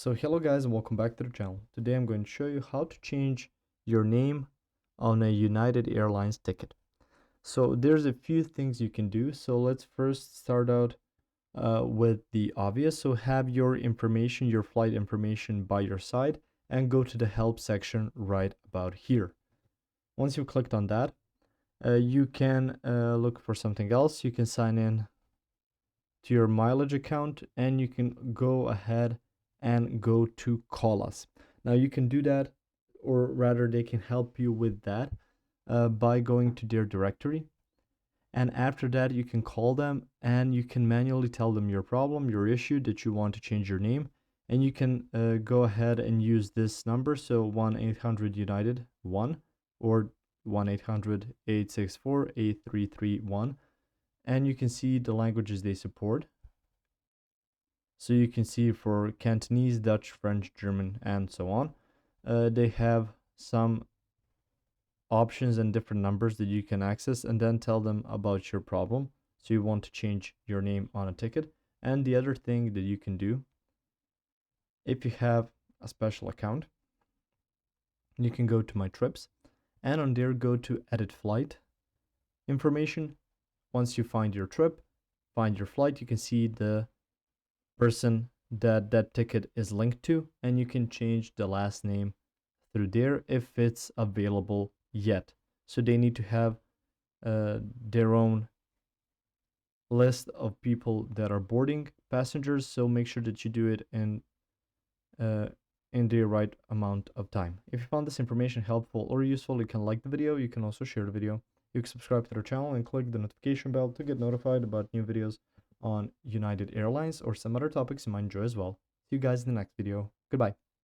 So hello guys and welcome back to the channel. Today I'm going to show you how to change your name on a United Airlines ticket. So there's a few things you can do. So let's first start out with the obvious. So have your information, your flight information by your side and go to the help section right about here. Once you've clicked on that, you can look for something else. You can sign in to your mileage account and you can go ahead and go to call us. Now you can do that, or rather they can help you with that by going to their directory. And after that, you can call them and you can manually tell them your problem, your issue, that you want to change your name. And you can go ahead and use this number. So 1-800 United 1 or 1-800-864-8331. And you can see the languages they support. So you can see for Cantonese, Dutch, French, German, and so on. They have some options and different numbers that you can access and then tell them about your problem. So you want to change your name on a ticket. And the other thing that you can do, if you have a special account, you can go to My Trips and on there go to Edit Flight Information. Once you find your trip, find your flight, you can see the person that ticket is linked to, and you can change the last name through there if it's available yet. So they need to have their own list of people that are boarding passengers, so make sure that you do it in the right amount of time. If you found this information helpful or useful, you can like the video. You can also share the video. You can subscribe to our channel and click the notification bell to get notified about new videos on United Airlines or some other topics you might enjoy as well. See you guys in the next video. Goodbye.